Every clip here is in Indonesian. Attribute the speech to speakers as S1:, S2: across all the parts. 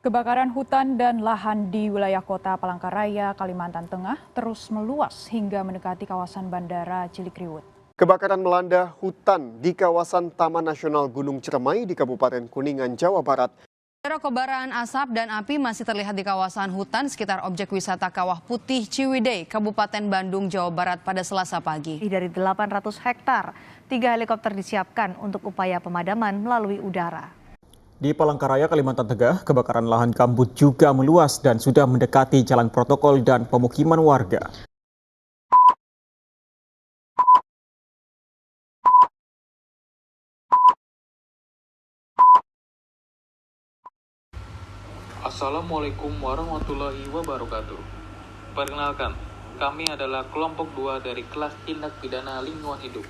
S1: Kebakaran hutan dan lahan di wilayah kota Palangkaraya, Kalimantan Tengah terus meluas hingga mendekati kawasan Bandara Cilikriwut.
S2: Kebakaran melanda hutan di kawasan Taman Nasional Gunung Ciremai di Kabupaten Kuningan, Jawa Barat.
S3: Kobaran asap dan api masih terlihat di kawasan hutan sekitar objek wisata Kawah Putih Ciwidey, Kabupaten Bandung, Jawa Barat pada Selasa pagi.
S4: Dari 800 hektar, 3 helikopter disiapkan untuk upaya pemadaman melalui udara.
S5: Di Palangkaraya, Kalimantan Tengah, kebakaran lahan gambut juga meluas dan sudah mendekati jalan protokol dan pemukiman warga.
S6: Assalamualaikum warahmatullahi wabarakatuh. Perkenalkan, kami adalah kelompok 2 dari kelas tindak pidana lingkungan hidup.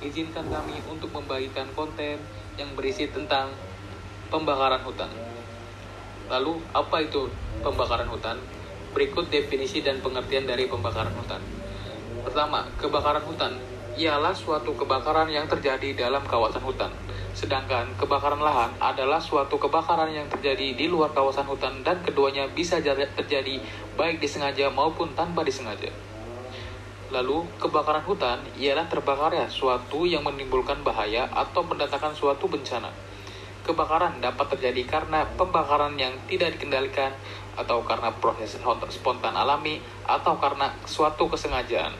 S6: Izinkan kami untuk membagikan konten yang berisi tentang pembakaran hutan. Lalu, apa itu pembakaran hutan? Berikut definisi dan pengertian dari pembakaran hutan. Pertama, kebakaran hutan ialah suatu kebakaran yang terjadi dalam kawasan hutan. Sedangkan kebakaran lahan adalah suatu kebakaran yang terjadi di luar kawasan hutan dan keduanya bisa terjadi baik disengaja maupun tanpa disengaja. Lalu, kebakaran hutan ialah terbakarnya suatu yang menimbulkan bahaya atau mendatangkan suatu bencana. Kebakaran dapat terjadi karena pembakaran yang tidak dikendalikan atau karena proses spontan alami atau karena suatu kesengajaan.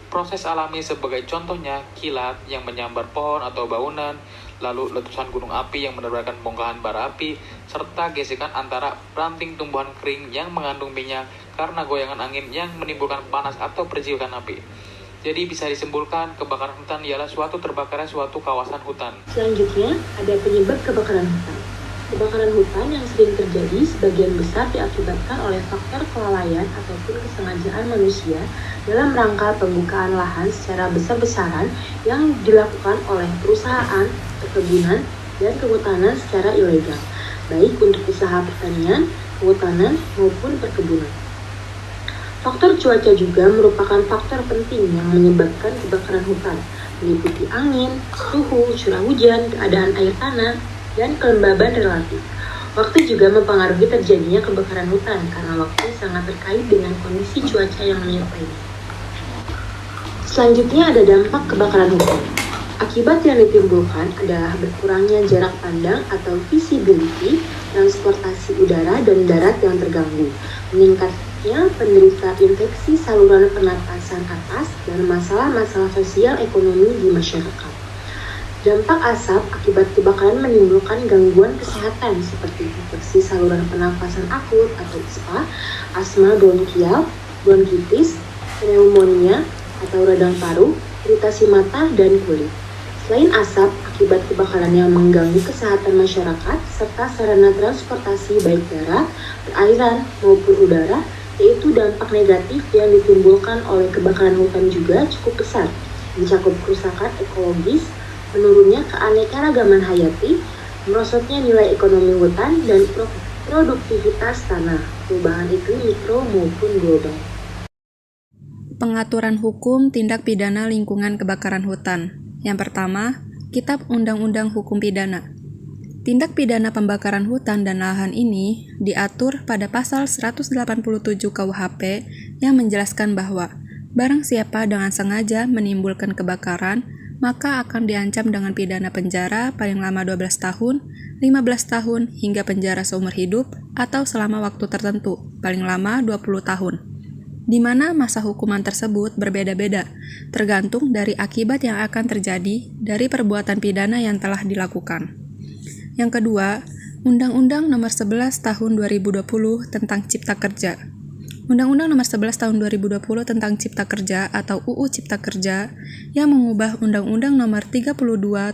S6: Proses alami sebagai contohnya kilat yang menyambar pohon atau bangunan, lalu letusan gunung api yang menebarkan bongkahan bara api, serta gesekan antara ranting tumbuhan kering yang mengandung minyak karena goyangan angin yang menimbulkan panas atau percikan api. Jadi bisa disimpulkan kebakaran hutan ialah suatu terbakarnya suatu kawasan hutan.
S7: Selanjutnya ada penyebab kebakaran hutan. Kebakaran hutan yang sering terjadi sebagian besar diakibatkan oleh faktor kelalaian ataupun kesengajaan manusia dalam rangka pembukaan lahan secara besar-besaran yang dilakukan oleh perusahaan, perkebunan, dan kehutanan secara ilegal, baik untuk usaha pertanian, kehutanan, maupun perkebunan. Faktor cuaca juga merupakan faktor penting yang menyebabkan kebakaran hutan, meliputi angin, suhu, curah hujan, keadaan air tanah, dan kelembaban relatif. Waktu juga mempengaruhi terjadinya kebakaran hutan karena waktu sangat terkait dengan kondisi cuaca yang menyertainya. Selanjutnya ada dampak kebakaran hutan. Akibat yang ditimbulkan adalah berkurangnya jarak pandang atau visibility, transportasi udara dan darat yang terganggu, meningkatnya penderita infeksi saluran pernapasan atas, dan masalah-masalah sosial ekonomi di masyarakat. Dampak asap akibat kebakaran menimbulkan gangguan kesehatan seperti infeksi saluran pernapasan akut atau ISPA, asma bronkial, bronkitis, pneumonia atau radang paru, iritasi mata, dan kulit. Selain asap, akibat kebakaran yang mengganggu kesehatan masyarakat serta sarana transportasi baik darat, perairan, maupun udara, yaitu dampak negatif yang ditimbulkan oleh kebakaran hutan juga cukup besar, mencakup kerusakan ekologis, menurunnya keanekaragaman hayati, merosotnya nilai ekonomi hutan, dan produktivitas tanah, perubahan iklim mikro maupun global.
S8: Pengaturan hukum tindak pidana lingkungan kebakaran hutan. Yang pertama, Kitab Undang-Undang Hukum Pidana. Tindak pidana pembakaran hutan dan lahan ini diatur pada pasal 187 KUHP yang menjelaskan bahwa barang siapa dengan sengaja menimbulkan kebakaran, maka akan diancam dengan pidana penjara paling lama 12 tahun, 15 tahun, hingga penjara seumur hidup atau selama waktu tertentu, paling lama 20 tahun. Di mana masa hukuman tersebut berbeda-beda, tergantung dari akibat yang akan terjadi dari perbuatan pidana yang telah dilakukan. Yang kedua, Undang-Undang Nomor 11 Tahun 2020 tentang Cipta Kerja. Undang-Undang Nomor 11 Tahun 2020 tentang Cipta Kerja atau UU Cipta Kerja yang mengubah Undang-Undang Nomor 32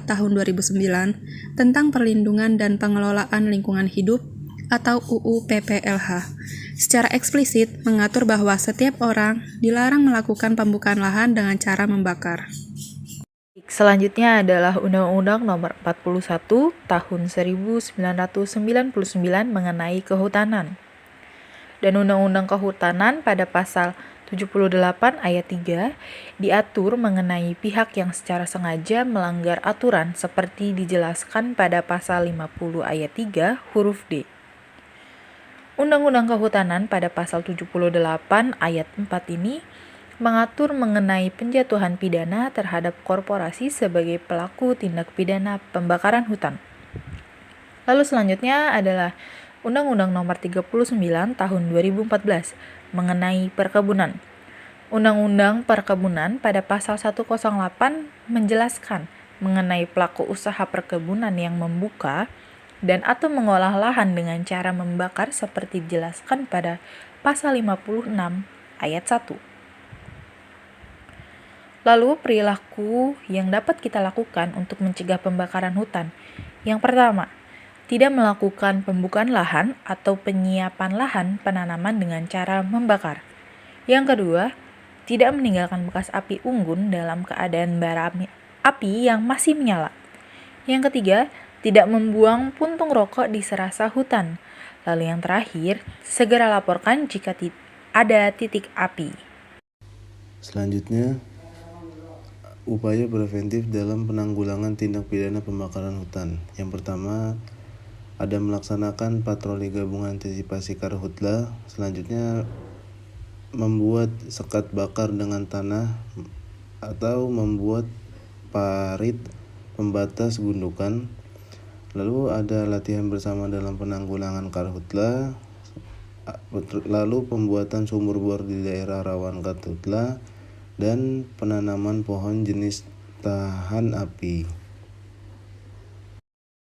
S8: Tahun 2009 tentang Perlindungan dan Pengelolaan Lingkungan Hidup atau UU PPLH. Secara eksplisit mengatur bahwa setiap orang dilarang melakukan pembukaan lahan dengan cara membakar.
S4: Selanjutnya adalah Undang-Undang Nomor 41 Tahun 1999 mengenai kehutanan. Dan Undang-Undang Kehutanan pada pasal 78 ayat 3 diatur mengenai pihak yang secara sengaja melanggar aturan seperti dijelaskan pada pasal 50 ayat 3 huruf D.
S9: Undang-Undang Kehutanan pada pasal 78 ayat 4 ini mengatur mengenai penjatuhan pidana terhadap korporasi sebagai pelaku tindak pidana pembakaran hutan. Lalu selanjutnya adalah Undang-Undang Nomor 39 Tahun 2014 mengenai perkebunan. Undang-Undang Perkebunan pada pasal 108 menjelaskan mengenai pelaku usaha perkebunan yang membuka dan atau mengolah lahan dengan cara membakar seperti dijelaskan pada pasal 56 ayat 1. Lalu perilaku yang dapat kita lakukan untuk mencegah pembakaran hutan. Yang pertama, tidak melakukan pembukaan lahan atau penyiapan lahan penanaman dengan cara membakar. Yang kedua, tidak meninggalkan bekas api unggun dalam keadaan bara api yang masih menyala. Yang ketiga, tidak membuang puntung rokok di serasa hutan. Lalu yang terakhir, segera laporkan jika ada titik api.
S10: Selanjutnya, upaya preventif dalam penanggulangan tindak pidana pembakaran hutan. Yang pertama, ada melaksanakan patroli gabungan antisipasi karhutla. Selanjutnya, membuat sekat bakar dengan tanah atau membuat parit pembatas gundukan. Lalu ada latihan bersama dalam penanggulangan karhutla. Lalu pembuatan sumur bor di daerah rawan karhutla dan penanaman pohon jenis tahan api.